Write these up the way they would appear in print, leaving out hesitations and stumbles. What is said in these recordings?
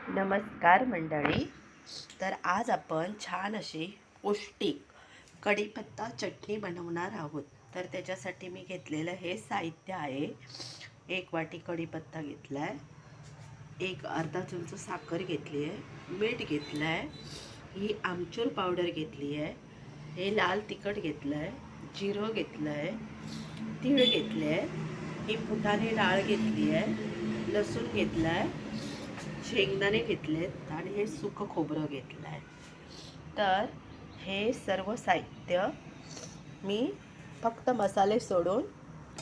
नमस्कार मंडळी. तर आज आपण छान अशी पौष्टिक कढीपत्ता चटणी बनवणार आहोत. तर त्याच्यासाठी मी घेतलेलं हे साहित्य आहे. 1 वाटी कढीपत्ता घेतला आहे, एक अर्धा चमचा साखर घेतली आहे, मीठ घेतलं आहे, ही आमचूर पावडर घेतली आहे, हे लाल तिखट घेतलं आहे, जिरं घेतलं आहे, तीळ घेतले आहे, ही फुटाणे डाळ घेतली आहे, लसूण घेतला आहे, शेंगदाणे घेतलेत आणि हे सुकं खोबरं घेतलं आहे. तर हे सर्व साहित्य मी फक्त मसाले सोडून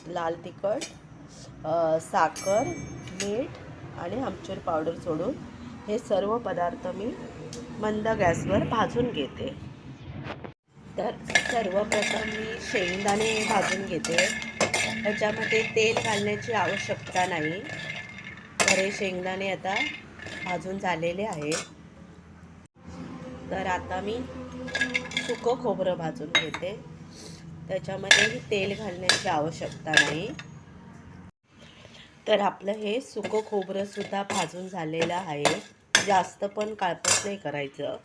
लाल तिखट, साखर, मीठ आणि आमचूर पावडर सोडून हे सर्व पदार्थ मी मंद गॅसवर भाजून घेते. तर सर्वप्रथम मी शेंगदाणे भाजून घेते. त्याच्यामध्ये तेल घालण्याची आवश्यकता नाही. तर हे शेंगदाणे आता भाजून झालेले आहे. तर आता मी सुकं खोबरं भाजून घेते. त्याच्यामध्ये तेल घालण्याची आवश्यकता नाही. तर आपलं हे सुकं खोबरं सुद्धा भाजून झालेलं आहे. जास्त पण काळपट नाही करायचं.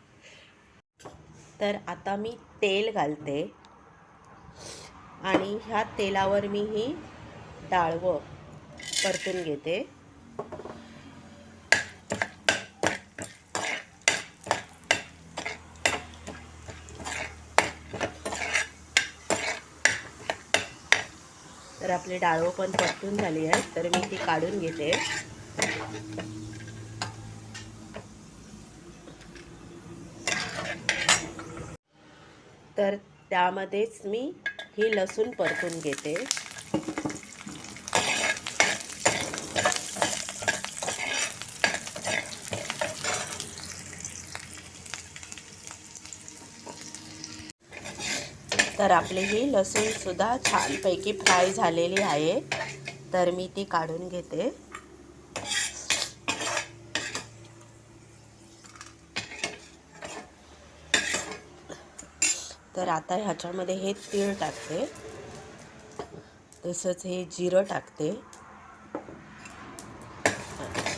तर आता मी तेल घालते आणि ह्या तेलावर मी ही डाळवं परतून घेते. तर आपली डाळवं पण परतून झाली आहे. तर मी ती काढून घेते. तर त्यामध्येच मी ही लसूण परतून घेते. तर आपली ही लसूण सुद्धा छानपैकी फ्राय झालेली आहे. तर मी ती काढून घेते. तर आता ह्याच्यामध्ये हे तीळ टाकते, तसंच हे जिरं टाकते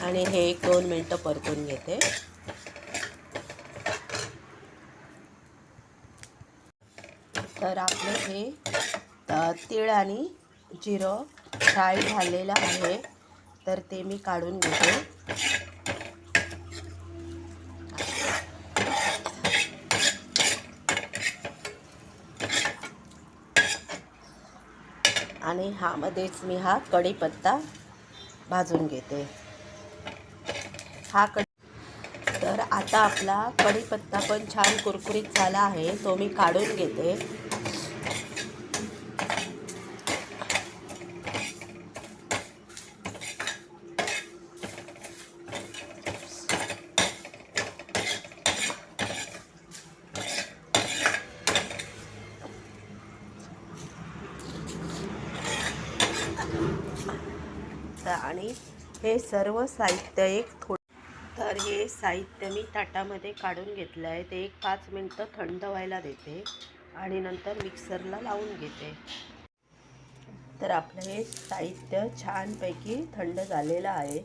आणि हे 1-2 मिनटं परतून घेते. तर आपलं हे तीळ आणि जिरं फ्राय झालेलं आहे. तर ते मी काढून घेते. आणि ह्यामध्येच मी हा कढीपत्ता भाजून घेते. तर आता आपला कढीपत्ता पण छान कुरकुरीत झाला आहे. तो मी काढून घेते. आणि हे सर्व साहित्य तर हे साहित्य मी ताटामध्ये काढून घेतलं आहे. ते 1-5 मिनटं थंड व्हायला देते आणि नंतर मिक्सरला लावून घेते. तर आपलं हे साहित्य छानपैकी थंड झालेलं आहे.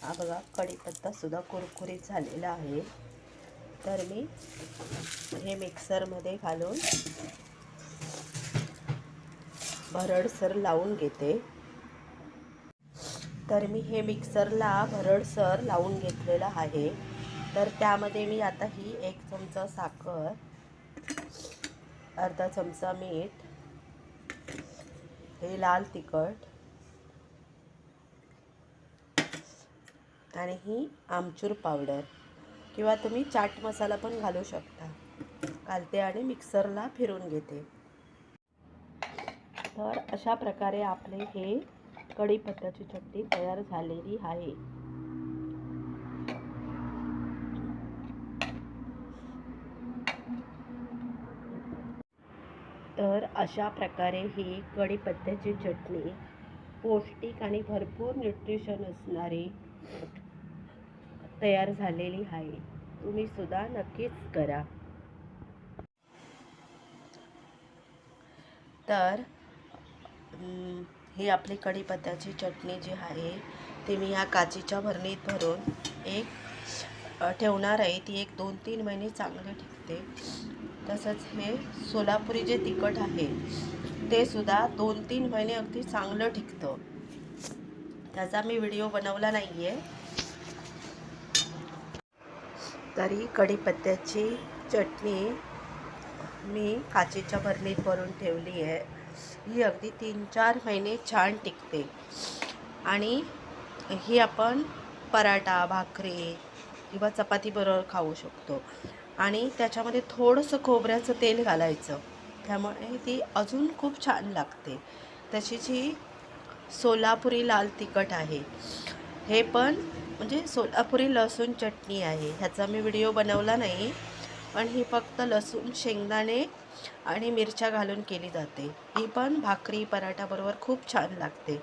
हा बघा, कढीपत्ता सुद्धा कुरकुरीत झालेला आहे. तर मी हे मिक्सरमध्ये घालून भरडसर लावून घेते. तर मी हे मिक्सरला भरडसर लावून घेतलेलं आहे. तर त्यामध्ये मी आता ही 1 चमचा साखर, अर्धा चमचा मीठ, हे लाल तिखट आणि ही आमचूर पावडर किंवा तुम्ही चाट मसाला पण घालू शकता, घालते आणि मिक्सरला फिरून घेते. तर अशा प्रकारे आपले हे कढीपत्त्याची चटणी तयार झालेली आहे. तर अशा प्रकारे ही कढीपत्त्याची चटणी पौष्टिक आणि भरपूर न्यूट्रिशन असणारी तयार झालेली आहे. तुम्ही सुद्धा नक्कीच करा. तर ही आपली कढीपत्त्याची चटणी जी आहे ती मी ह्या काचेच्या भरणीत भरून एक ठेवणार आहे ती एक 2-3 महिने चांगले टिकते. तसंच हे सोलापुरी जे तिखट आहे ते सुद्धा 2-3 महिने अगदी चांगलं टिकतं. त्याचा मी व्हिडिओ बनवला नाही आहे. तरी कढीपत्त्याची चटणी मी काचेच्या बरणीत भरून ठेवली आहे. ही अगदी 3-4 महिने छान टिकते आणि ही आपण पराठा, भाकरी किंवा चपातीबरोबर खाऊ शकतो. आणि त्याच्यामध्ये थोडंसं खोबऱ्याचं तेल घालायचं, त्यामुळे ती अजून खूप छान लागते. तशीच ही सोलापुरी लाल तिखट आहे. हे पण म्हणजे सोलापुरी लसूण चटणी आहे. ह्याचा मी व्हिडिओ बनवला नाही, पण ही फक्त लसूण, शेंगदाणे आणि मिरच्या घालून केली जाते. ही पण भाकरी, पराठ्याबरोबर खूप छान लागते.